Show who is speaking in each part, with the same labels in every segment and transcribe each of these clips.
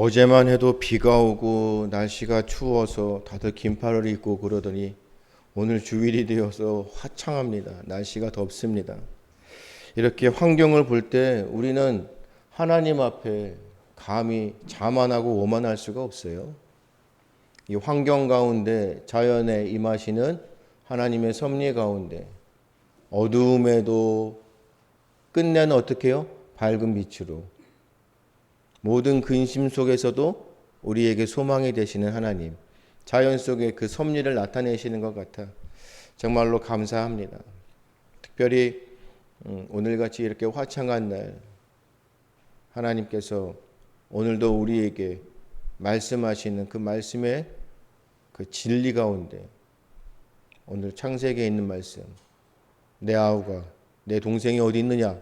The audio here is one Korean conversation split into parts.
Speaker 1: 어제만 해도 비가 오고 날씨가 추워서 다들 긴팔을 입고 그러더니 오늘 주일이 되어서 화창합니다. 날씨가 덥습니다. 이렇게 환경을 볼 때 우리는 하나님 앞에 감히 자만하고 오만할 수가 없어요. 이 환경 가운데 자연에 임하시는 하나님의 섭리 가운데 어두움에도 끝내는 어떻게 해요? 밝은 빛으로 모든 근심 속에서도 우리에게 소망이 되시는 하나님, 자연 속에 그 섭리를 나타내시는 것 같아 정말로 감사합니다. 특별히 오늘같이 이렇게 화창한 날 하나님께서 오늘도 우리에게 말씀하시는 그 말씀의 그 진리 가운데 오늘 창세기에 있는 말씀, 내 아우가 내 동생이 어디 있느냐.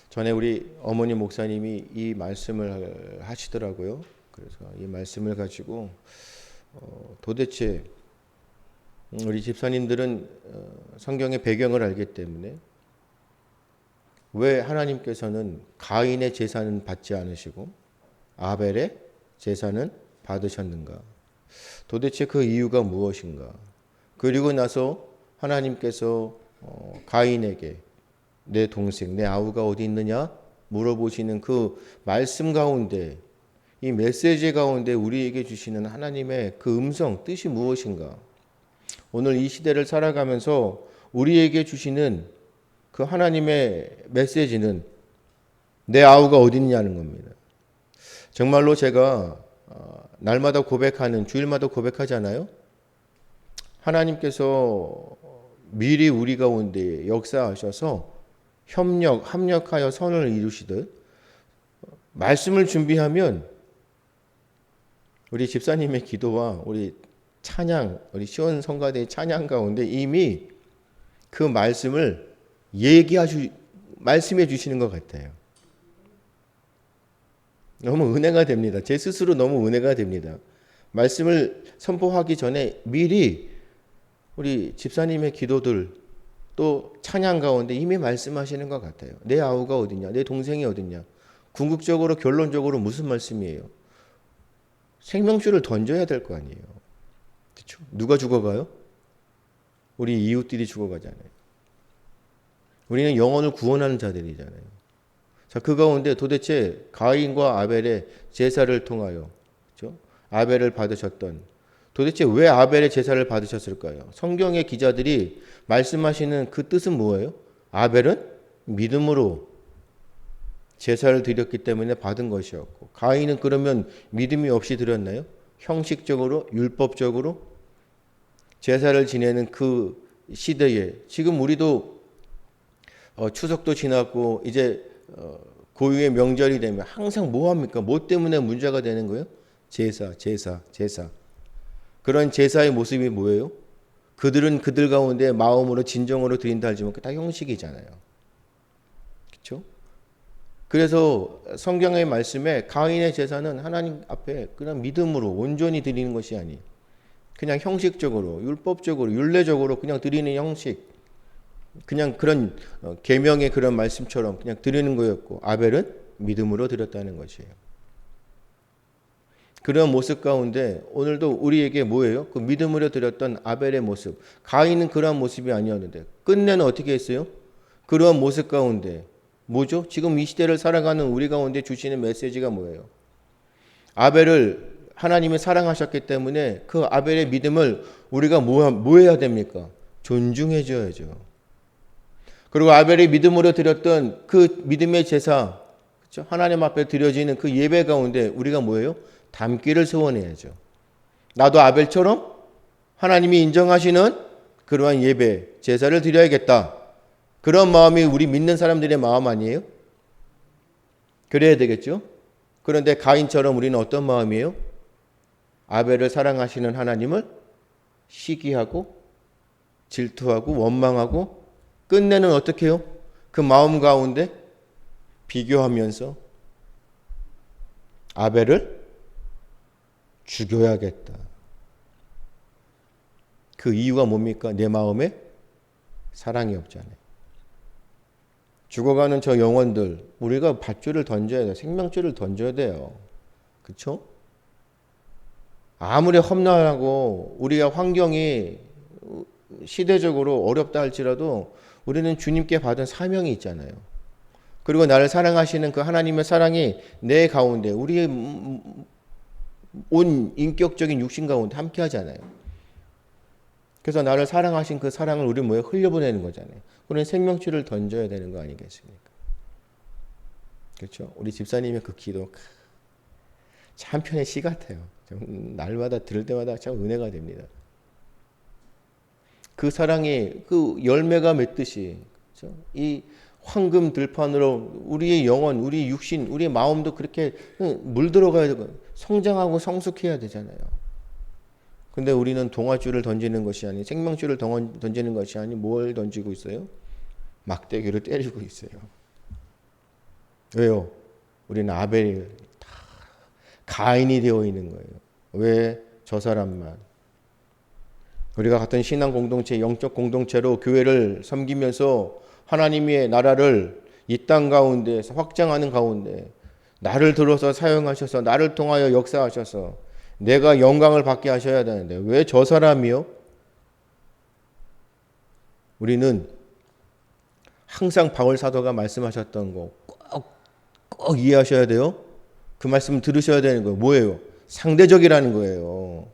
Speaker 1: 전에 우리 어머니 목사님이 이 말씀을 하시더라고요. 그래서 이 말씀을 가지고 도대체 우리 집사님들은 성경의 배경을 알기 때문에 왜 하나님께서는 가인의 제사는 받지 않으시고 아벨의 제사는 받으셨는가? 도대체 그 이유가 무엇인가? 그리고 나서 하나님께서 가인에게 내 동생, 내 아우가 어디 있느냐 물어보시는 그 말씀 가운데, 이 메시지 가운데 우리에게 주시는 하나님의 그 음성, 뜻이 무엇인가? 오늘 이 시대를 살아가면서 우리에게 주시는 그 하나님의 메시지는 내 아우가 어디 있냐는 겁니다. 정말로 제가 날마다 고백하는, 주일마다 고백하잖아요. 하나님께서 미리 우리 가운데 역사하셔서 합력하여 선을 이루시듯 말씀을 준비하면 우리 집사님의 기도와 우리 찬양, 우리 시온 성가대의 찬양 가운데 이미 그 말씀을 말씀해 주시는 것 같아요. 너무 은혜가 됩니다. 제 스스로 너무 은혜가 됩니다. 말씀을 선포하기 전에 미리 우리 집사님의 기도들 또 찬양 가운데 이미 말씀하시는 것 같아요. 내 아우가 어디냐? 내 동생이 어디냐? 궁극적으로 결론적으로 무슨 말씀이에요? 생명줄을 던져야 될 거 아니에요. 그렇죠? 누가 죽어가요? 우리 이웃들이 죽어가잖아요. 우리는 영혼을 구원하는 자들이잖아요. 자, 그 가운데 도대체 가인과 아벨의 제사를 통하여, 그렇죠? 아벨을 받으셨던, 도대체 왜 아벨의 제사를 받으셨을까요? 성경의 기자들이 말씀하시는 그 뜻은 뭐예요? 아벨은 믿음으로 제사를 드렸기 때문에 받은 것이었고, 가인은 그러면 믿음이 없이 드렸나요? 형식적으로, 율법적으로 제사를 지내는 그 시대에 지금 우리도 추석도 지났고 이제 고유의 명절이 되면 항상 뭐 합니까? 뭐 때문에 문제가 되는 거예요? 제사. 그런 제사의 모습이 뭐예요? 그들은 그들 가운데 마음으로 진정으로 드린다 하지만 다 형식이잖아요. 그렇죠? 그래서 성경의 말씀에 가인의 제사는 하나님 앞에 그냥 믿음으로 온전히 드리는 것이 아니, 그냥 형식적으로, 율법적으로, 율례적으로 그냥 드리는 형식, 그냥 그런 계명의 그런 말씀처럼 그냥 드리는 거였고, 아벨은 믿음으로 드렸다는 것이에요. 그런 모습 가운데 오늘도 우리에게 뭐예요? 그 믿음으로 드렸던 아벨의 모습. 가인은 그러한 모습이 아니었는데 끝내는 어떻게 했어요? 그러한 모습 가운데 뭐죠? 지금 이 시대를 살아가는 우리 가운데 주시는 메시지가 뭐예요? 아벨을 하나님이 사랑하셨기 때문에 그 아벨의 믿음을 우리가 뭐 해야 됩니까? 존중해 줘야죠. 그리고 아벨의 믿음으로 드렸던 그 믿음의 제사, 그렇죠? 하나님 앞에 드려지는 그 예배 가운데 우리가 뭐예요? 담기를 소원해야죠. 나도 아벨처럼 하나님이 인정하시는 그러한 예배, 제사를 드려야겠다. 그런 마음이 우리 믿는 사람들의 마음 아니에요? 그래야 되겠죠? 그런데 가인처럼 우리는 어떤 마음이에요? 아벨을 사랑하시는 하나님을 시기하고 질투하고 원망하고 끝내는 어떻게 해요? 그 마음 가운데 비교하면서 아벨을 죽여야겠다. 그 이유가 뭡니까? 내 마음에 사랑이 없잖아요. 죽어가는 저 영혼들, 우리가 밧줄을 던져야 돼요. 생명줄을 던져야 돼요. 그렇죠? 아무리 험난하고 우리가 환경이 시대적으로 어렵다 할지라도 우리는 주님께 받은 사명이 있잖아요. 그리고 나를 사랑하시는 그 하나님의 사랑이 내 가운데, 우리의 온 인격적인 육신 가운데 함께 하잖아요. 그래서 나를 사랑하신 그 사랑을 우리 뭐에 흘려보내는 거잖아요. 우리는 생명줄을 던져야 되는 거 아니겠습니까? 그렇죠? 우리 집사님의 그 기도 참 편의 시 같아요. 날마다 들을 때마다 참 은혜가 됩니다. 그 사랑이 그 열매가 맺듯이, 그렇죠? 이 황금 들판으로 우리의 영혼, 우리 육신, 우리의 마음도 그렇게 물들어가야 되고 성장하고 성숙해야 되잖아요. 근데 우리는 동아줄을 던지는 것이 아니, 생명줄을 던지는 것이 아니, 뭘 던지고 있어요? 막대기를 때리고 있어요. 왜요? 우리는 아벨이 다 가인이 되어 있는 거예요. 왜 저 사람만? 우리가 같은 신앙 공동체, 영적 공동체로 교회를 섬기면서 하나님의 나라를 이 땅 가운데에서 확장하는 가운데 나를 들어서 사용하셔서 나를 통하여 역사하셔서 내가 영광을 받게 하셔야 되는데 왜 저 사람이요? 우리는 항상 바울 사도가 말씀하셨던 거 꼭 이해하셔야 돼요. 그 말씀 들으셔야 되는 거예요. 뭐예요? 상대적이라는 거예요.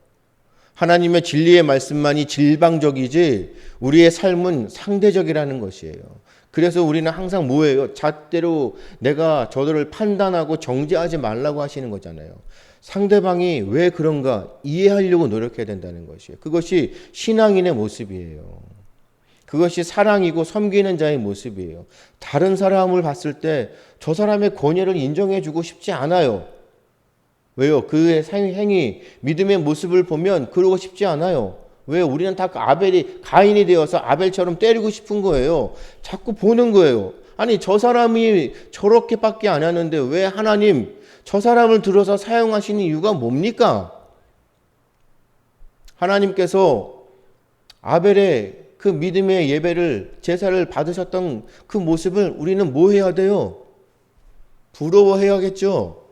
Speaker 1: 하나님의 진리의 말씀만이 질방적이지 우리의 삶은 상대적이라는 것이에요. 그래서 우리는 항상 뭐예요? 잣대로 내가 저들을 판단하고 정죄하지 말라고 하시는 거잖아요. 상대방이 왜 그런가 이해하려고 노력해야 된다는 것이에요. 그것이 신앙인의 모습이에요. 그것이 사랑이고 섬기는 자의 모습이에요. 다른 사람을 봤을 때 저 사람의 권위를 인정해주고 싶지 않아요. 왜요? 그의 행위, 믿음의 모습을 보면 그러고 싶지 않아요. 왜? 우리는 다 가인이 되어서 아벨처럼 때리고 싶은 거예요. 자꾸 보는 거예요. 아니, 저 사람이 저렇게밖에 안 하는데 왜 하나님 저 사람을 들어서 사용하시는 이유가 뭡니까? 하나님께서 아벨의 그 믿음의 예배를, 제사를 받으셨던 그 모습을 우리는 뭐 해야 돼요? 부러워해야겠죠.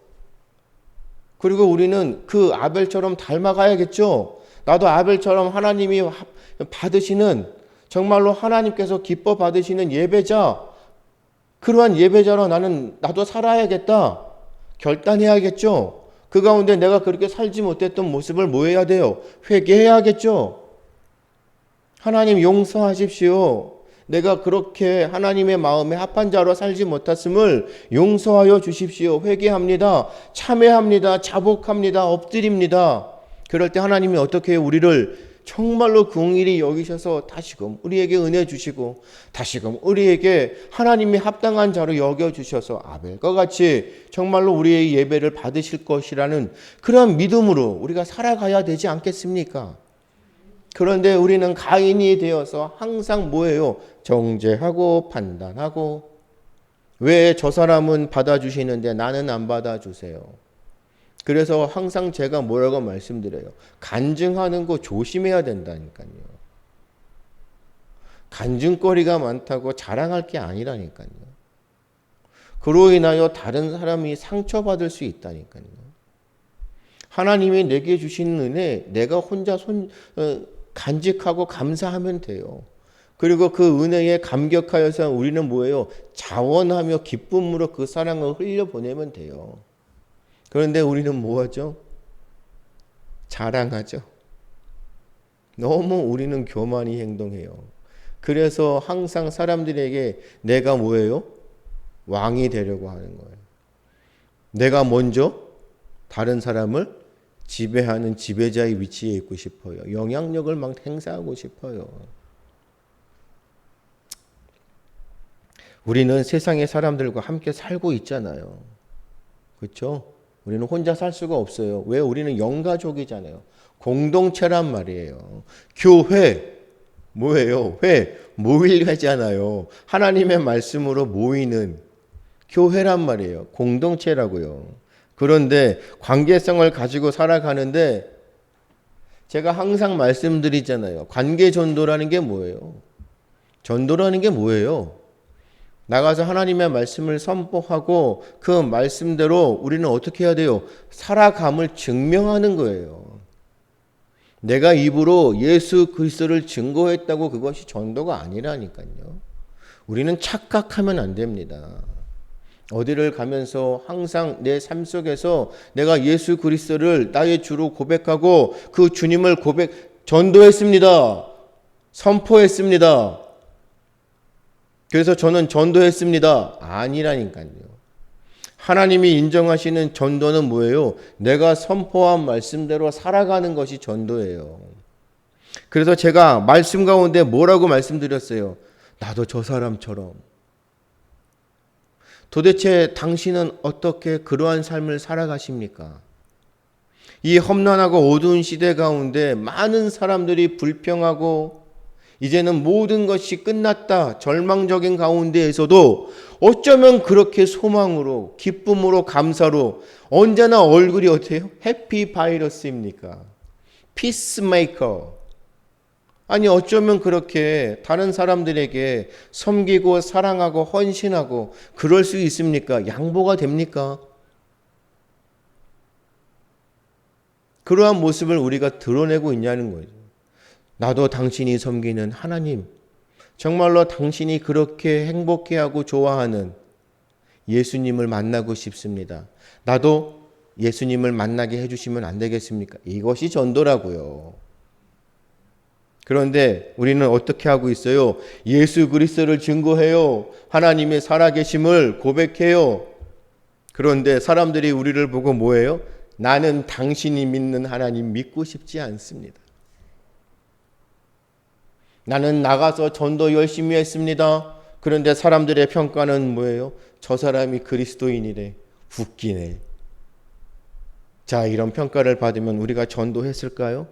Speaker 1: 그리고 우리는 그 아벨처럼 닮아가야겠죠. 나도 아벨처럼 하나님이 받으시는, 정말로 하나님께서 기뻐 받으시는 예배자, 그러한 예배자로 나도 살아야겠다. 결단해야겠죠. 그 가운데 내가 그렇게 살지 못했던 모습을 뭐 해야 돼요? 회개해야겠죠. 하나님 용서하십시오. 내가 그렇게 하나님의 마음에 합한 자로 살지 못했음을 용서하여 주십시오. 회개합니다. 참회합니다. 자복합니다. 엎드립니다. 그럴 때 하나님이 어떻게 해요? 우리를 정말로 긍휼히 여기셔서 다시금 우리에게 은혜 주시고 다시금 우리에게 하나님이 합당한 자로 여겨주셔서 아벨과 같이 정말로 우리의 예배를 받으실 것이라는 그런 믿음으로 우리가 살아가야 되지 않겠습니까? 그런데 우리는 가인이 되어서 항상 뭐예요? 정죄하고 판단하고 왜 저 사람은 받아주시는데 나는 안 받아주세요. 그래서 항상 제가 뭐라고 말씀드려요? 간증하는 거 조심해야 된다니까요. 간증거리가 많다고 자랑할 게 아니라니까요. 그로 인하여 다른 사람이 상처받을 수 있다니까요. 하나님이 내게 주신 은혜 내가 혼자 간직하고 감사하면 돼요. 그리고 그 은혜에 감격하여서 우리는 뭐예요? 자원하며 기쁨으로 그 사랑을 흘려보내면 돼요. 그런데 우리는 뭐하죠? 자랑하죠. 너무 우리는 교만히 행동해요. 그래서 항상 사람들에게 내가 뭐예요? 왕이 되려고 하는 거예요. 내가 먼저 다른 사람을 지배하는 지배자의 위치에 있고 싶어요. 영향력을 막 행사하고 싶어요. 우리는 세상의 사람들과 함께 살고 있잖아요. 그렇죠? 우리는 혼자 살 수가 없어요. 왜? 우리는 영가족이잖아요. 공동체란 말이에요. 교회 뭐예요? 모일 회잖아요. 하나님의 말씀으로 모이는 교회란 말이에요. 공동체라고요. 그런데 관계성을 가지고 살아가는데 제가 항상 말씀드리잖아요. 관계 전도라는 게 뭐예요? 전도라는 게 뭐예요? 나가서 하나님의 말씀을 선포하고 그 말씀대로 우리는 어떻게 해야 돼요? 살아감을 증명하는 거예요. 내가 입으로 예수 그리스도를 증거했다고 그것이 전도가 아니라니까요. 우리는 착각하면 안 됩니다. 어디를 가면서 항상 내 삶 속에서 내가 예수 그리스도를 나의 주로 고백하고 그 주님을 전도했습니다. 선포했습니다. 그래서 저는 전도했습니다. 아니라니까요. 하나님이 인정하시는 전도는 뭐예요? 내가 선포한 말씀대로 살아가는 것이 전도예요. 그래서 제가 말씀 가운데 뭐라고 말씀드렸어요? 나도 저 사람처럼. 도대체 당신은 어떻게 그러한 삶을 살아가십니까? 이 험난하고 어두운 시대 가운데 많은 사람들이 불평하고 이제는 모든 것이 끝났다 절망적인 가운데에서도 어쩌면 그렇게 소망으로 기쁨으로 감사로 언제나 얼굴이 어때요? 해피 바이러스입니까? 피스메이커. 아니 어쩌면 그렇게 다른 사람들에게 섬기고 사랑하고 헌신하고 그럴 수 있습니까? 양보가 됩니까? 그러한 모습을 우리가 드러내고 있냐는 거죠. 나도 당신이 섬기는 하나님, 정말로 당신이 그렇게 행복해하고 좋아하는 예수님을 만나고 싶습니다. 나도 예수님을 만나게 해주시면 안 되겠습니까? 이것이 전도라고요. 그런데 우리는 어떻게 하고 있어요? 예수 그리스도를 증거해요. 하나님의 살아계심을 고백해요. 그런데 사람들이 우리를 보고 뭐예요? 나는 당신이 믿는 하나님 믿고 싶지 않습니다. 나는 나가서 전도 열심히 했습니다. 그런데 사람들의 평가는 뭐예요? 저 사람이 그리스도인이래. 웃기네. 자, 이런 평가를 받으면 우리가 전도했을까요?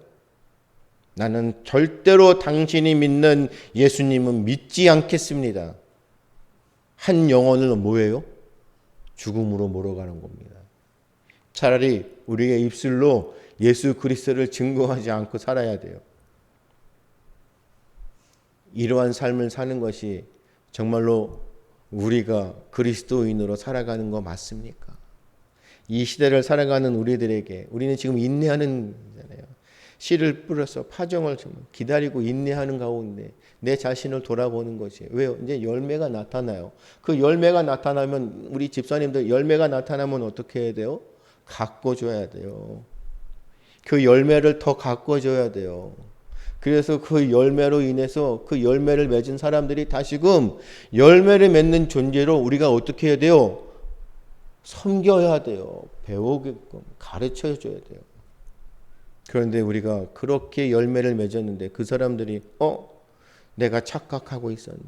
Speaker 1: 나는 절대로 당신이 믿는 예수님은 믿지 않겠습니다. 한 영혼을 뭐예요? 죽음으로 몰아가는 겁니다. 차라리 우리의 입술로 예수 그리스도를 증거하지 않고 살아야 돼요. 이러한 삶을 사는 것이 정말로 우리가 그리스도인으로 살아가는 거 맞습니까? 이 시대를 살아가는 우리들에게 우리는 지금 인내하는 거잖아요. 씨를 뿌려서 파종을 기다리고 인내하는 가운데 내 자신을 돌아보는 것이 왜요? 이제 열매가 나타나요. 그 열매가 나타나면 우리 집사님들 열매가 나타나면 어떻게 해야 돼요? 가꿔줘야 돼요. 그 열매를 더 가꿔줘야 돼요. 그래서 그 열매로 인해서 그 열매를 맺은 사람들이 다시금 열매를 맺는 존재로 우리가 어떻게 해야 돼요? 섬겨야 돼요. 배우게끔 가르쳐 줘야 돼요. 그런데 우리가 그렇게 열매를 맺었는데 그 사람들이 내가 착각하고 있었네.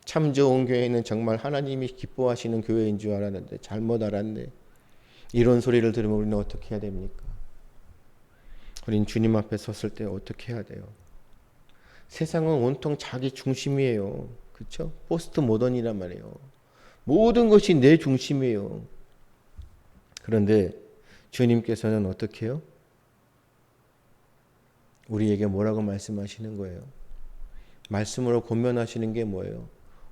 Speaker 1: 참 좋은 교회는 정말 하나님이 기뻐하시는 교회인 줄 알았는데 잘못 알았네. 이런 소리를 들으면 우리는 어떻게 해야 됩니까? 우린 주님 앞에 섰을 때 어떻게 해야 돼요? 세상은 온통 자기 중심이에요. 그렇죠? 포스트 모던이란 말이에요. 모든 것이 내 중심이에요. 그런데 주님께서는 어떻게 해요? 우리에게 뭐라고 말씀하시는 거예요? 말씀으로 권면하시는 게 뭐예요?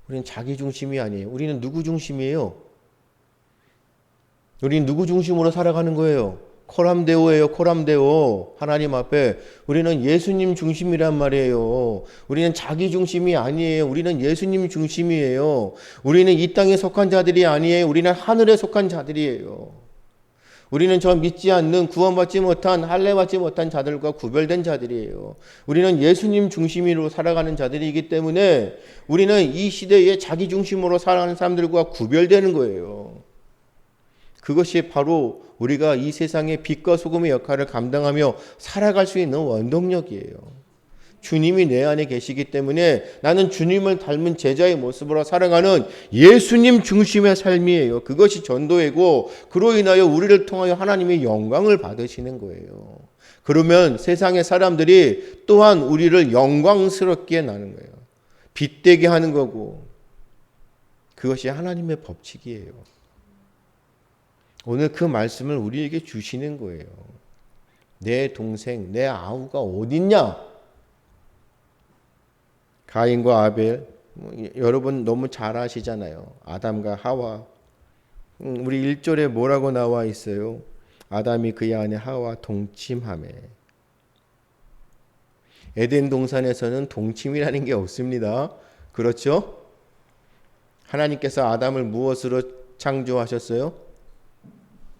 Speaker 1: 우리는 자기 중심이 아니에요. 우리는 누구 중심이에요? 우리는 누구 중심으로 살아가는 거예요? 코람데오예요. 코람데오. 하나님 앞에 우리는 예수님 중심이란 말이에요. 우리는 자기 중심이 아니에요. 우리는 예수님 중심이에요. 우리는 이 땅에 속한 자들이 아니에요. 우리는 하늘에 속한 자들이에요. 우리는 저 믿지 않는 구원받지 못한 할례받지 못한 자들과 구별된 자들이에요. 우리는 예수님 중심으로 살아가는 자들이기 때문에 우리는 이 시대에 자기 중심으로 살아가는 사람들과 구별되는 거예요. 그것이 바로 우리가 이 세상의 빛과 소금의 역할을 감당하며 살아갈 수 있는 원동력이에요. 주님이 내 안에 계시기 때문에 나는 주님을 닮은 제자의 모습으로 살아가는 예수님 중심의 삶이에요. 그것이 전도이고 그로 인하여 우리를 통하여 하나님의 영광을 받으시는 거예요. 그러면 세상의 사람들이 또한 우리를 영광스럽게 나는 거예요. 빛되게 하는 거고 그것이 하나님의 법칙이에요. 오늘 그 말씀을 우리에게 주시는 거예요. 내 동생, 내 아우가 어딨냐? 가인과 아벨, 여러분 너무 잘 아시잖아요. 아담과 하와. 우리 1절에 뭐라고 나와 있어요? 아담이 그의 아내 하와 동침하매. 에덴 동산에서는 동침이라는 게 없습니다. 그렇죠? 하나님께서 아담을 무엇으로 창조하셨어요?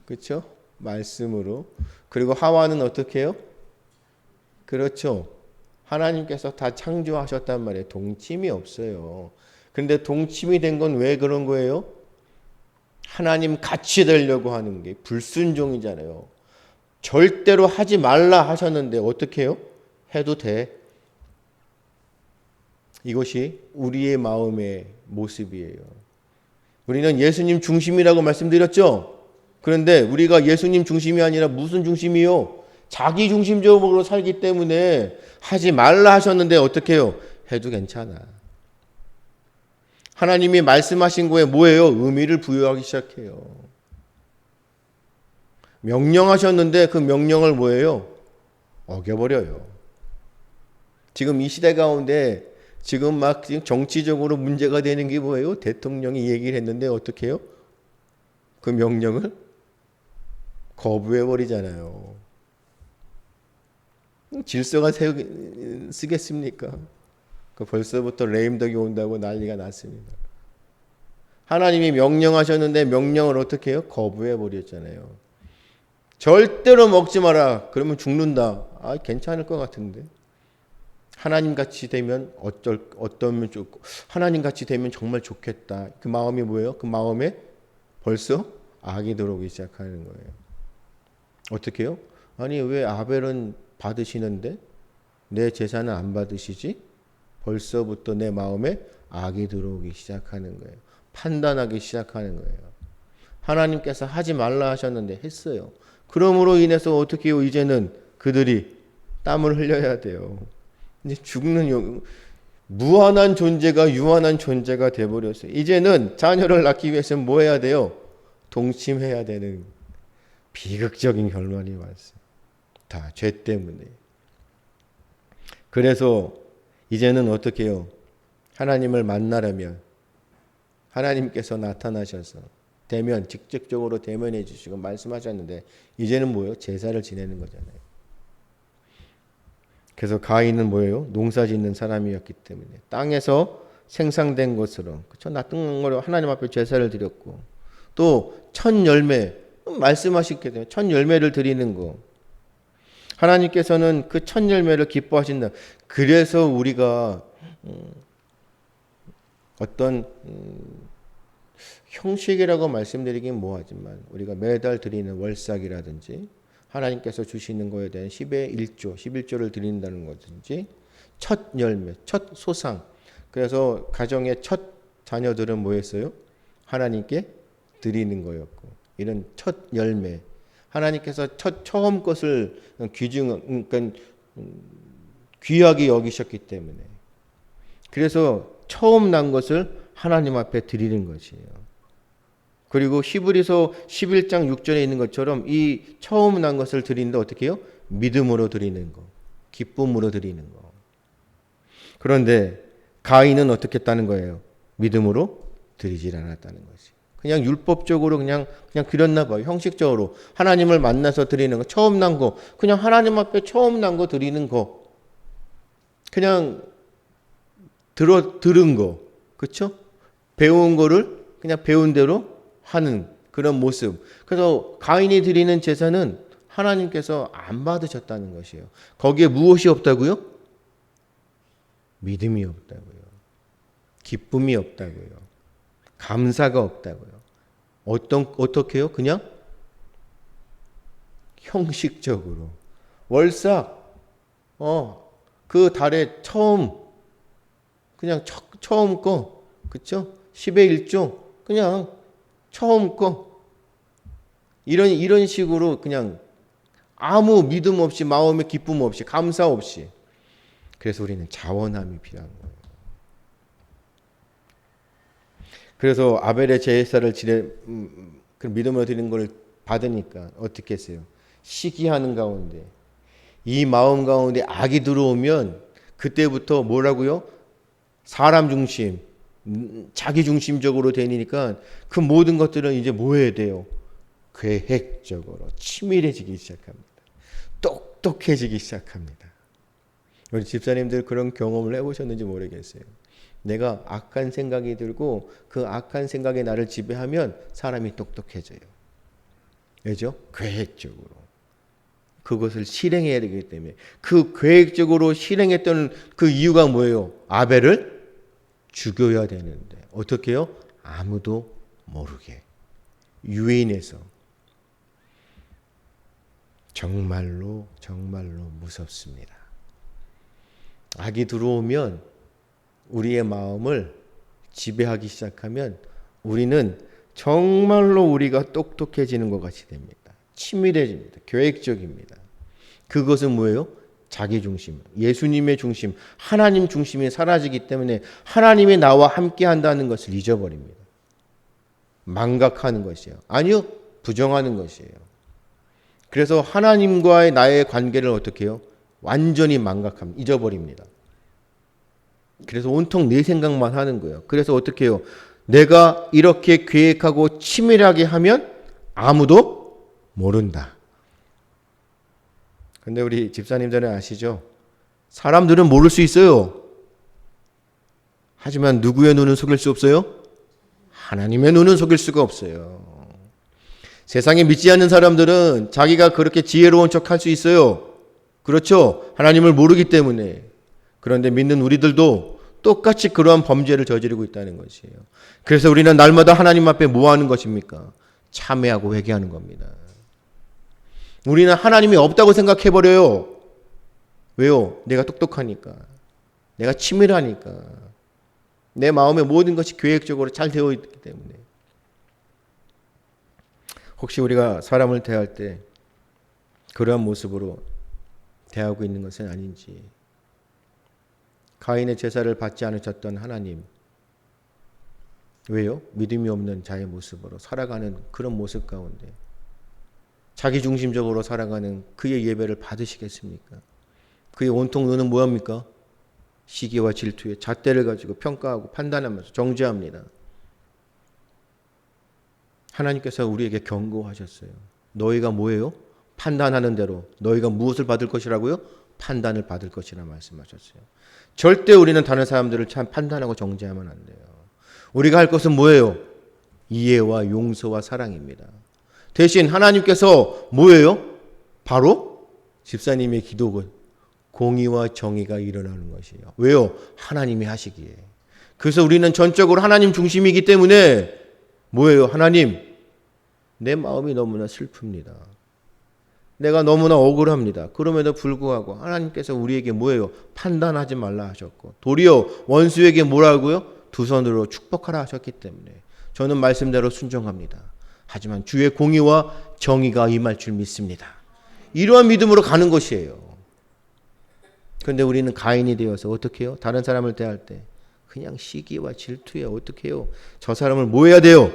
Speaker 1: 그렇죠? 말씀으로. 그리고 하와는 어떻게 해요? 그렇죠. 하나님께서 다 창조하셨단 말이에요. 동침이 없어요. 그런데 동침이 된 건 왜 그런 거예요? 하나님 같이 되려고 하는 게 불순종이잖아요. 절대로 하지 말라 하셨는데 어떻게 해요? 해도 돼. 이것이 우리의 마음의 모습이에요. 우리는 예수님 중심이라고 말씀드렸죠? 그런데 우리가 예수님 중심이 아니라 무슨 중심이요? 자기 중심적으로 살기 때문에 하지 말라 하셨는데 어떻게 해요? 해도 괜찮아. 하나님이 말씀하신 거에 뭐예요? 의미를 부여하기 시작해요. 명령하셨는데 그 명령을 뭐예요? 어겨버려요. 지금 이 시대 가운데 지금 막 정치적으로 문제가 되는 게 뭐예요? 대통령이 얘기를 했는데 어떻게 해요? 그 명령을 거부해버리잖아요. 질서가 쓰겠습니까? 벌써부터 레임덕이 온다고 난리가 났습니다. 하나님이 명령하셨는데 명령을 어떻게 해요? 거부해버렸잖아요. 절대로 먹지 마라. 그러면 죽는다. 괜찮을 것 같은데. 하나님 같이 되면 어떠면 좋고, 하나님 같이 되면 정말 좋겠다. 그 마음이 뭐예요? 그 마음에 벌써 악이 들어오기 시작하는 거예요. 어떻게 해요? 아니, 왜 아벨은 받으시는데 내 제사는 안 받으시지? 벌써부터 내 마음에 악이 들어오기 시작하는 거예요. 판단하기 시작하는 거예요. 하나님께서 하지 말라 하셨는데 했어요. 그러므로 인해서 어떻게 해요? 이제는 그들이 땀을 흘려야 돼요. 이제 죽는 무한한 존재가 유한한 존재가 돼버렸어요. 이제는 자녀를 낳기 위해서는 뭐 해야 돼요? 동침해야 되는 비극적인 결말이 왔어요. 다 죄 때문에. 그래서 이제는 어떻게 해요? 하나님을 만나려면 하나님께서 나타나셔서 직접적으로 대면해 주시고 말씀하셨는데 이제는 뭐예요? 제사를 지내는 거잖아요. 그래서 가인은 뭐예요? 농사 짓는 사람이었기 때문에 땅에서 생산된 것으로 그렇죠? 낫은 거로 하나님 앞에 제사를 드렸고 또 첫 열매 말씀하셨기 때문에 첫 열매를 드리는 거 하나님께서는 그 첫 열매를 기뻐하신다. 그래서 우리가 어떤 형식이라고 말씀드리긴 뭐하지만 우리가 매달 드리는 월삭이라든지 하나님께서 주시는 거에 대한 10의 1조, 11조를 드린다는 거든지 첫 열매, 첫 소상. 그래서 가정의 첫 자녀들은 뭐였어요? 하나님께 드리는 거였고 이런 첫 열매. 하나님께서 처음 것을 그러니까 귀하게 여기셨기 때문에 그래서 처음 난 것을 하나님 앞에 드리는 것이에요. 그리고 히브리서 11장 6절에 있는 것처럼 이 처음 난 것을 드리는데 어떻게 해요? 믿음으로 드리는 거. 기쁨으로 드리는 거. 그런데 가인은 어떻게 했다는 거예요? 믿음으로 드리질 않았다는 거지. 그냥 율법적으로 그냥 드렸나 봐요. 형식적으로 하나님을 만나서 드리는 거. 처음 난 거. 그냥 하나님 앞에 처음 난 거 드리는 거. 그냥 들은 거. 그렇죠? 배운 거를 그냥 배운 대로 하는 그런 모습. 그래서 가인이 드리는 제사는 하나님께서 안 받으셨다는 것이에요. 거기에 무엇이 없다고요? 믿음이 없다고요. 기쁨이 없다고요. 감사가 없다고요. 어떻게 해요? 그냥 형식적으로. 월삭, 그 달에 그냥 처음 거, 그쵸? 10의 1조, 그냥 처음 거. 이런 식으로 그냥 아무 믿음 없이, 마음의 기쁨 없이, 감사 없이. 그래서 우리는 자원함이 필요한 거예요. 그래서 아벨의 제사를 그 믿음으로 드리는 걸 받으니까 어떻게 했어요? 시기하는 가운데 이 마음 가운데 악이 들어오면 그때부터 뭐라고요? 사람 중심, 자기 중심적으로 되니까 그 모든 것들은 이제 뭐 해야 돼요? 계획적으로 치밀해지기 시작합니다. 똑똑해지기 시작합니다. 우리 집사님들 그런 경험을 해보셨는지 모르겠어요. 내가 악한 생각이 들고 그 악한 생각이 나를 지배하면 사람이 똑똑해져요. 왜죠? 계획적으로. 그것을 실행해야 되기 때문에. 그 계획적으로 실행했던 그 이유가 뭐예요? 아벨을 죽여야 되는데 어떻게 해요? 아무도 모르게. 유인해서. 정말로 무섭습니다. 악이 들어오면 우리의 마음을 지배하기 시작하면 우리는 정말로 우리가 똑똑해지는 것 같이 됩니다. 치밀해집니다. 계획적입니다. 그것은 뭐예요? 자기 중심, 예수님의 중심, 하나님 중심이 사라지기 때문에 하나님이 나와 함께 한다는 것을 잊어버립니다. 망각하는 것이에요. 아니요, 부정하는 것이에요. 그래서 하나님과의 나의 관계를 어떻게 해요? 완전히 망각합니다. 잊어버립니다. 그래서 온통 내 생각만 하는 거예요. 그래서 어떻게 해요? 내가 이렇게 계획하고 치밀하게 하면 아무도 모른다. 근데 우리 집사님들은 아시죠? 사람들은 모를 수 있어요. 하지만 누구의 눈은 속일 수 없어요? 하나님의 눈은 속일 수가 없어요. 세상에 믿지 않는 사람들은 자기가 그렇게 지혜로운 척 할 수 있어요. 그렇죠? 하나님을 모르기 때문에. 그런데 믿는 우리들도 똑같이 그러한 범죄를 저지르고 있다는 것이에요. 그래서 우리는 날마다 하나님 앞에 뭐 하는 것입니까? 참회하고 회개하는 겁니다. 우리는 하나님이 없다고 생각해버려요. 왜요? 내가 똑똑하니까. 내가 치밀하니까. 내 마음의 모든 것이 계획적으로 잘 되어 있기 때문에. 혹시 우리가 사람을 대할 때 그러한 모습으로 대하고 있는 것은 아닌지. 가인의 제사를 받지 않으셨던 하나님. 왜요? 믿음이 없는 자의 모습으로 살아가는 그런 모습 가운데 자기 중심적으로 살아가는 그의 예배를 받으시겠습니까? 그의 온통 눈은 뭐합니까? 시기와 질투에 잣대를 가지고 평가하고 판단하면서 정죄합니다. 하나님께서 우리에게 경고하셨어요. 너희가 뭐예요? 판단하는 대로 너희가 무엇을 받을 것이라고요? 판단을 받을 것이라 말씀하셨어요. 절대 우리는 다른 사람들을 참 판단하고 정죄하면 안 돼요. 우리가 할 것은 뭐예요? 이해와 용서와 사랑입니다. 대신 하나님께서 뭐예요? 바로 집사님의 기도가 공의와 정의가 일어나는 것이에요. 왜요? 하나님이 하시기에. 그래서 우리는 전적으로 하나님 중심이기 때문에 뭐예요? 하나님, 내 마음이 너무나 슬픕니다. 내가 너무나 억울합니다. 그럼에도 불구하고 하나님께서 우리에게 뭐예요? 판단하지 말라 하셨고 도리어 원수에게 뭐라고요? 두 손으로 축복하라 하셨기 때문에 저는 말씀대로 순종합니다. 하지만 주의 공의와 정의가 임할 줄 믿습니다. 이러한 믿음으로 가는 것이에요. 그런데 우리는 가인이 되어서 어떻게 해요? 다른 사람을 대할 때 그냥 시기와 질투에 어떻게 해요? 저 사람을 뭐 해야 돼요?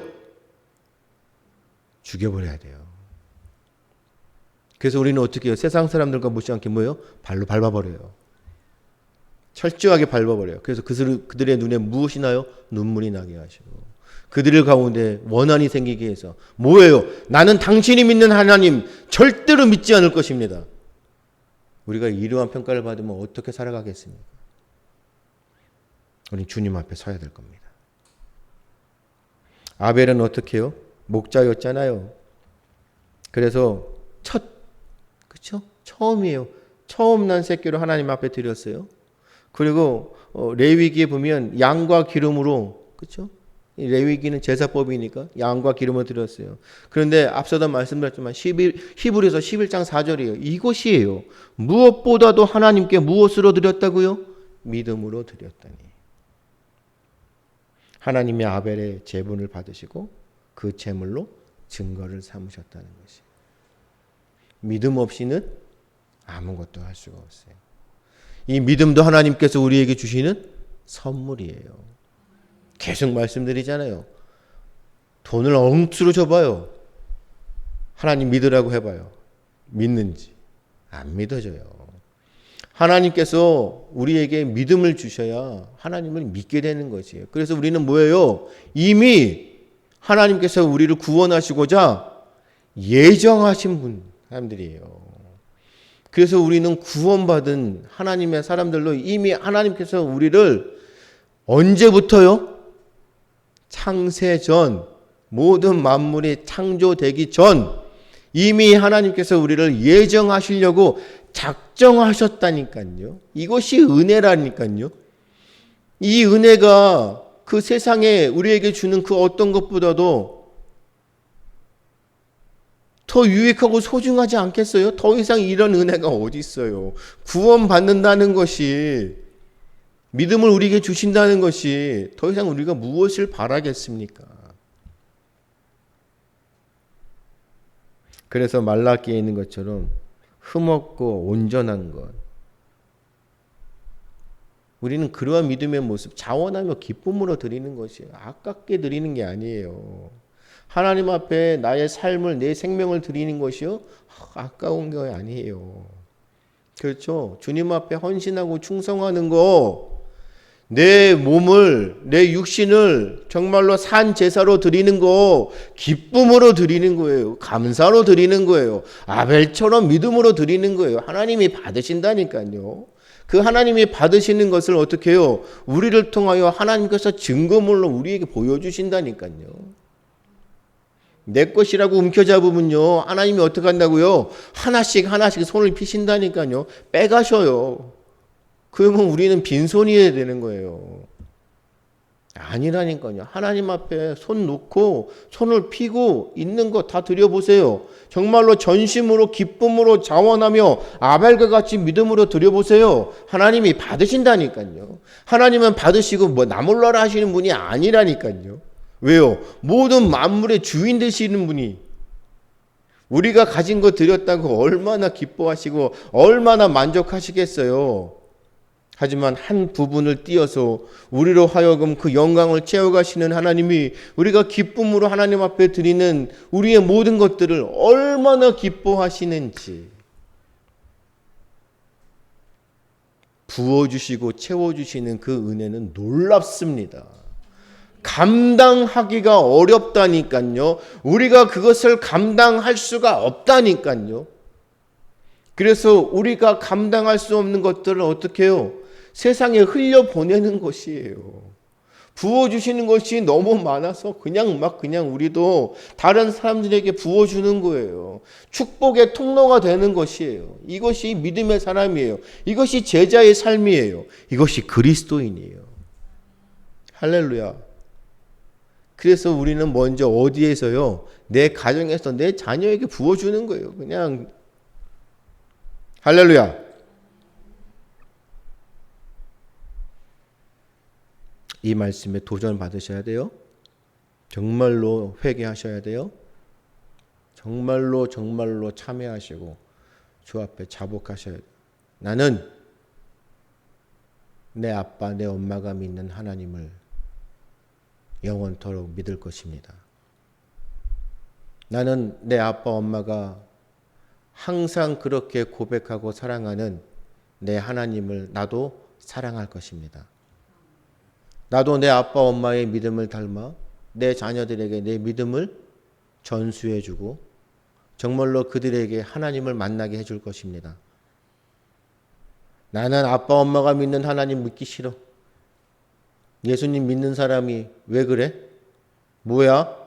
Speaker 1: 죽여버려야 돼요. 그래서 우리는 어떻게 해요? 세상 사람들과 못지않게 뭐예요? 발로 밟아버려요. 철저하게 밟아버려요. 그래서 그들의 눈에 무엇이 나요? 눈물이 나게 하시고 그들의 가운데 원한이 생기게 해서 뭐예요? 나는 당신이 믿는 하나님 절대로 믿지 않을 것입니다. 우리가 이러한 평가를 받으면 어떻게 살아가겠습니까? 우리 주님 앞에 서야 될 겁니다. 아벨은 어떻게 해요? 목자였잖아요. 그래서 그렇죠? 처음이에요. 처음 난 새끼를 하나님 앞에 드렸어요. 그리고 레위기에 보면 양과 기름으로, 그렇죠? 레위기는 제사법이니까 양과 기름을 드렸어요. 그런데 앞서도 말씀드렸지만 히브리서 11장 4절이에요. 이것이에요. 무엇보다도 하나님께 무엇으로 드렸다고요? 믿음으로 드렸다니. 하나님의 아벨의 제분을 받으시고 그 제물로 증거를 삼으셨다는 것이에요. 믿음 없이는 아무것도 할 수가 없어요. 이 믿음도 하나님께서 우리에게 주시는 선물이에요. 계속 말씀드리잖아요. 돈을 엉투로 줘봐요. 하나님 믿으라고 해봐요. 믿는지 안 믿어져요. 하나님께서 우리에게 믿음을 주셔야 하나님을 믿게 되는 것이에요. 그래서 우리는 뭐예요? 이미 하나님께서 우리를 구원하시고자 예정하신 사람들이에요. 그래서 우리는 구원받은 하나님의 사람들로 이미 하나님께서 우리를 언제부터요? 창세 전, 모든 만물이 창조되기 전 이미 하나님께서 우리를 예정하시려고 작정하셨다니까요. 이것이 은혜라니까요. 이 은혜가 그 세상에 우리에게 주는 그 어떤 것보다도 더 유익하고 소중하지 않겠어요? 더 이상 이런 은혜가 어디 있어요? 구원받는다는 것이, 믿음을 우리에게 주신다는 것이 더 이상 우리가 무엇을 바라겠습니까? 그래서 말라기에 있는 것처럼 흠없고 온전한 것, 우리는 그러한 믿음의 모습 자원하며 기쁨으로 드리는 것이에요. 아깝게 드리는 게 아니에요. 하나님 앞에 나의 삶을, 내 생명을 드리는 것이요, 아까운 게 아니에요. 그렇죠? 주님 앞에 헌신하고 충성하는 거, 내 몸을, 내 육신을 정말로 산 제사로 드리는 거, 기쁨으로 드리는 거예요. 감사로 드리는 거예요. 아벨처럼 믿음으로 드리는 거예요. 하나님이 받으신다니까요. 그 하나님이 받으시는 것을 어떻게 해요? 우리를 통하여 하나님께서 증거물로 우리에게 보여주신다니까요. 내 것이라고 움켜잡으면요, 하나님이 어떻게 한다고요? 하나씩 손을 피신다니까요. 빼가셔요. 그러면 우리는 빈손이어야 되는 거예요. 아니라니까요. 하나님 앞에 손 놓고 손을 피고 있는 거 다 드려보세요. 정말로 전심으로 기쁨으로 자원하며 아벨과 같이 믿음으로 드려보세요. 하나님이 받으신다니까요. 하나님은 받으시고 뭐 나몰라라 하시는 분이 아니라니까요. 왜요? 모든 만물의 주인 되시는 분이, 우리가 가진 거 드렸다고 얼마나 기뻐하시고 얼마나 만족하시겠어요. 하지만 한 부분을 띄어서 우리로 하여금 그 영광을 채워가시는 하나님이 우리가 기쁨으로 하나님 앞에 드리는 우리의 모든 것들을 얼마나 기뻐하시는지, 부어주시고 채워주시는 그 은혜는 놀랍습니다. 감당하기가 어렵다니까요. 우리가 그것을 감당할 수가 없다니까요. 그래서 우리가 감당할 수 없는 것들을 어떻게 해요? 세상에 흘려보내는 것이에요. 부어주시는 것이 너무 많아서 그냥 우리도 다른 사람들에게 부어주는 거예요. 축복의 통로가 되는 것이에요. 이것이 믿음의 사람이에요. 이것이 제자의 삶이에요. 이것이 그리스도인이에요. 할렐루야. 그래서 우리는 먼저 어디에서요? 내 가정에서 내 자녀에게 부어주는 거예요. 그냥. 할렐루야. 이 말씀에 도전 받으셔야 돼요. 정말로 회개하셔야 돼요. 정말로 참회하시고 주 앞에 자복하셔야 돼요. 나는 내 아빠, 내 엄마가 믿는 하나님을 영원토록 믿을 것입니다. 나는 내 아빠, 엄마가 항상 그렇게 고백하고 사랑하는 내 하나님을 나도 사랑할 것입니다. 나도 내 아빠, 엄마의 믿음을 닮아 내 자녀들에게 내 믿음을 전수해주고 정말로 그들에게 하나님을 만나게 해줄 것입니다. 나는 아빠, 엄마가 믿는 하나님 믿기 싫어. 예수님 믿는 사람이 왜 그래? 뭐야?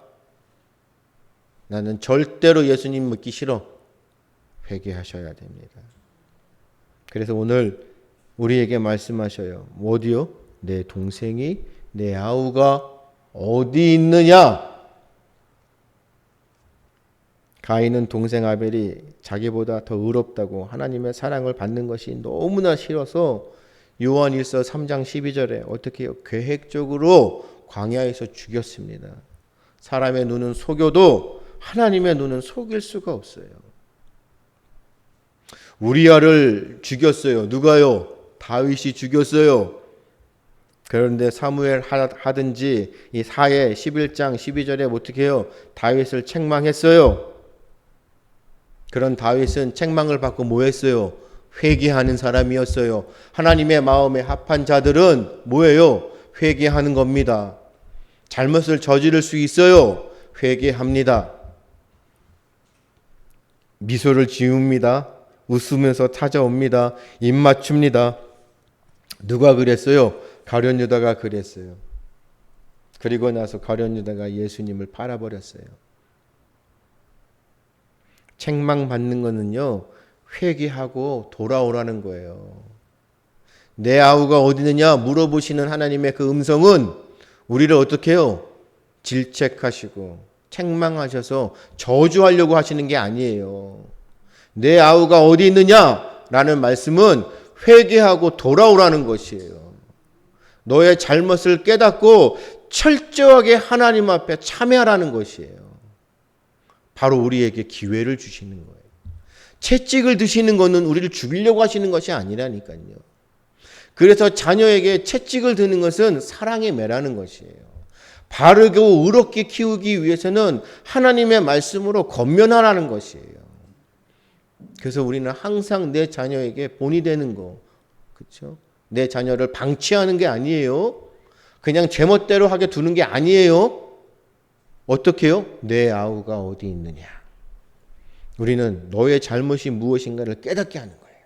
Speaker 1: 나는 절대로 예수님 믿기 싫어. 회개하셔야 됩니다. 그래서 오늘 우리에게 말씀하셔요. 어디요? 내 동생이, 내 아우가 어디 있느냐? 가인은 동생 아벨이 자기보다 더 의롭다고 하나님의 사랑을 받는 것이 너무나 싫어서 요한일서 3장 12절에 어떻게 해요? 계획적으로 광야에서 죽였습니다. 사람의 눈은 속여도 하나님의 눈은 속일 수가 없어요. 우리아를 죽였어요. 누가요? 다윗이 죽였어요. 그런데 사무엘 하든지 이 사해 11장 12절에 어떻게 해요? 다윗을 책망했어요. 그런 다윗은 책망을 받고 뭐 했어요? 회개하는 사람이었어요. 하나님의 마음에 합한 자들은 뭐예요? 회개하는 겁니다. 잘못을 저지를 수 있어요. 회개합니다. 미소를 지웁니다. 웃으면서 찾아옵니다. 입 맞춥니다. 누가 그랬어요? 가룟 유다가 그랬어요. 그리고 나서 가룟 유다가 예수님을 팔아버렸어요. 책망받는 거는요, 회개하고 돌아오라는 거예요. 내 아우가 어디 있느냐 물어보시는 하나님의 그 음성은 우리를 어떻게 해요? 질책하시고 책망하셔서 저주하려고 하시는 게 아니에요. 내 아우가 어디 있느냐라는 말씀은 회개하고 돌아오라는 것이에요. 너의 잘못을 깨닫고 철저하게 하나님 앞에 참여하라는 것이에요. 바로 우리에게 기회를 주시는 거예요. 채찍을 드시는 것은 우리를 죽이려고 하시는 것이 아니라니까요. 그래서 자녀에게 채찍을 드는 것은 사랑의 매라는 것이에요. 바르고 의롭게 키우기 위해서는 하나님의 말씀으로 권면하라는 것이에요. 그래서 우리는 항상 내 자녀에게 본이 되는 거, 그렇죠? 내 자녀를 방치하는 게 아니에요. 그냥 제멋대로 하게 두는 게 아니에요. 어떻게 해요? 내 아우가 어디 있느냐. 우리는 너의 잘못이 무엇인가를 깨닫게 하는 거예요.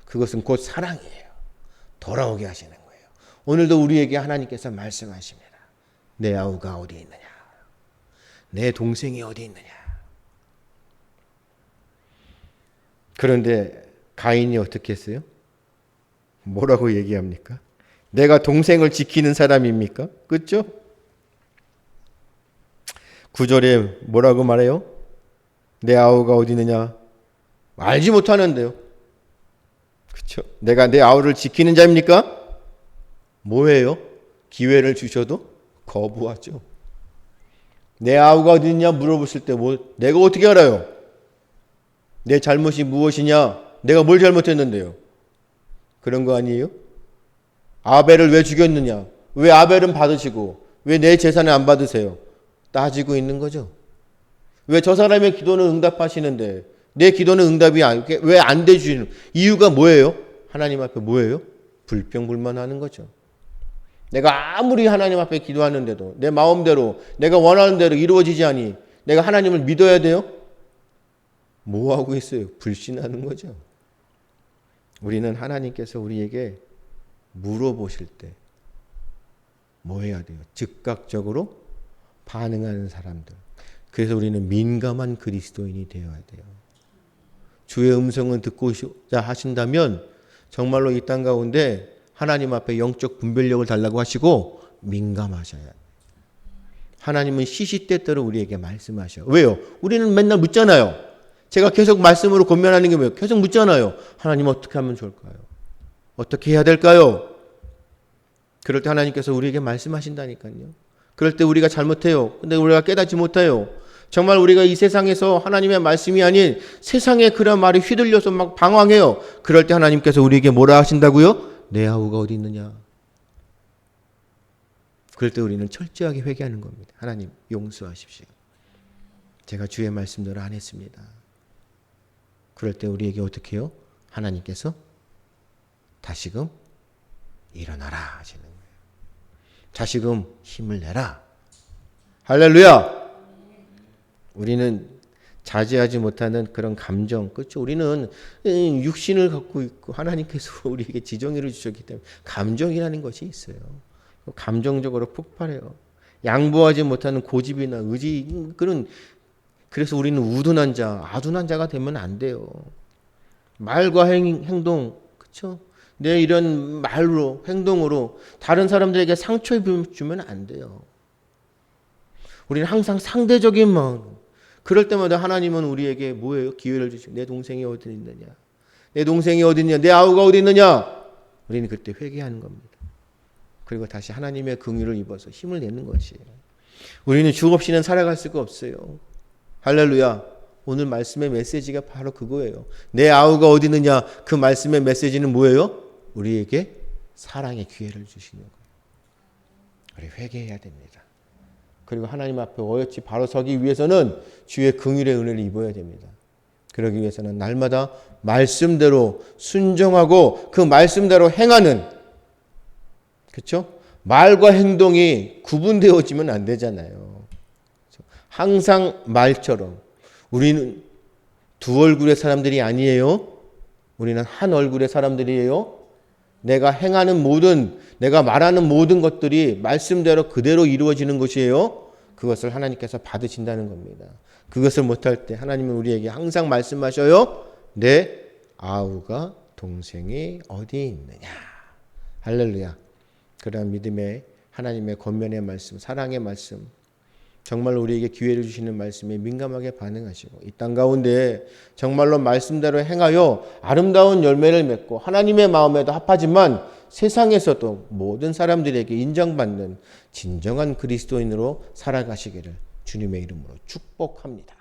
Speaker 1: 그것은 곧 사랑이에요. 돌아오게 하시는 거예요. 오늘도 우리에게 하나님께서 말씀하십니다. 내 아우가 어디 있느냐. 내 동생이 어디 있느냐. 그런데 가인이 어떻게 했어요? 뭐라고 얘기합니까? 내가 동생을 지키는 사람입니까? 그렇죠? 9절에 뭐라고 말해요? 내 아우가 어디 있느냐? 알지 못하는데요. 그렇죠? 내가 내 아우를 지키는 자입니까? 뭐예요? 기회를 주셔도 거부하죠. 내 아우가 어디 있냐 물어보실 때 내가 어떻게 알아요? 내 잘못이 무엇이냐? 내가 뭘 잘못했는데요? 그런 거 아니에요? 아벨을 왜 죽였느냐? 왜 아벨은 받으시고 왜 내 재산을 안 받으세요? 따지고 있는 거죠. 왜 저 사람의 기도는 응답하시는데 내 기도는 응답이 왜 안 되시는 이유가 뭐예요? 하나님 앞에 뭐예요? 불평불만하는 거죠. 내가 아무리 하나님 앞에 기도하는데도 내 마음대로 내가 원하는 대로 이루어지지 않니 내가 하나님을 믿어야 돼요? 뭐 하고 있어요? 불신하는 거죠. 우리는 하나님께서 우리에게 물어보실 때 뭐 해야 돼요? 즉각적으로 반응하는 사람들. 그래서 우리는 민감한 그리스도인이 되어야 돼요. 주의 음성을 듣고자 하신다면 정말로 이 땅 가운데 하나님 앞에 영적 분별력을 달라고 하시고 민감하셔야 돼요. 하나님은 시시때때로 우리에게 말씀하셔요. 왜요? 우리는 맨날 묻잖아요. 제가 계속 말씀으로 권면하는 게 뭐예요? 계속 묻잖아요. 하나님 어떻게 하면 좋을까요? 어떻게 해야 될까요? 그럴 때 하나님께서 우리에게 말씀하신다니까요. 그럴 때 우리가 잘못해요. 근데 우리가 깨닫지 못해요. 정말 우리가 이 세상에서 하나님의 말씀이 아닌 세상의 그런 말에 휘둘려서 막 방황해요. 그럴 때 하나님께서 우리에게 뭐라 하신다고요? 내 아우가 어디 있느냐? 그럴 때 우리는 철저하게 회개하는 겁니다. 하나님 용서하십시오. 제가 주의 말씀대로 안 했습니다. 그럴 때 우리에게 어떻게 해요? 하나님께서 다시금 일어나라 하시는 거예요. 다시금 힘을 내라. 할렐루야. 우리는 자제하지 못하는 그런 감정, 그렇죠? 우리는 육신을 갖고 있고 하나님께서 우리에게 지정의를 주셨기 때문에 감정이라는 것이 있어요. 감정적으로 폭발해요. 양보하지 못하는 고집이나 의지 그래서 우리는 우둔한 자, 아둔한 자가 되면 안 돼요. 말과 행동, 그렇죠? 내 이런 말로 행동으로 다른 사람들에게 상처 주면 안 돼요. 우리는 항상 상대적인 마음. 그럴 때마다 하나님은 우리에게 뭐예요? 기회를 주시고 내 동생이 어디 있느냐? 내 동생이 어디 있느냐? 내 아우가 어디 있느냐? 우리는 그때 회개하는 겁니다. 그리고 다시 하나님의 긍휼을 입어서 힘을 내는 것이에요. 우리는 주 없이는 살아갈 수가 없어요. 할렐루야. 오늘 말씀의 메시지가 바로 그거예요. 내 아우가 어디 있느냐? 그 말씀의 메시지는 뭐예요? 우리에게 사랑의 기회를 주시는 거예요. 우리 회개해야 됩니다. 그리고 하나님 앞에 어여치 바로 서기 위해서는 주의 긍휼의 은혜를 입어야 됩니다. 그러기 위해서는 날마다 말씀대로 순종하고 그 말씀대로 행하는, 그렇죠? 말과 행동이 구분되어지면 안 되잖아요. 항상 말처럼 우리는 두 얼굴의 사람들이 아니에요. 우리는 한 얼굴의 사람들이에요. 내가 행하는 모든, 내가 말하는 모든 것들이 말씀대로 그대로 이루어지는 것이에요. 그것을 하나님께서 받으신다는 겁니다. 그것을 못할 때 하나님은 우리에게 항상 말씀하셔요. 내 아우가 동생이 어디 있느냐. 할렐루야. 그러한 믿음의 하나님의 권면의 말씀, 사랑의 말씀, 정말로 우리에게 기회를 주시는 말씀에 민감하게 반응하시고 이 땅 가운데 정말로 말씀대로 행하여 아름다운 열매를 맺고 하나님의 마음에도 합하지만 세상에서도 모든 사람들에게 인정받는 진정한 그리스도인으로 살아가시기를 주님의 이름으로 축복합니다.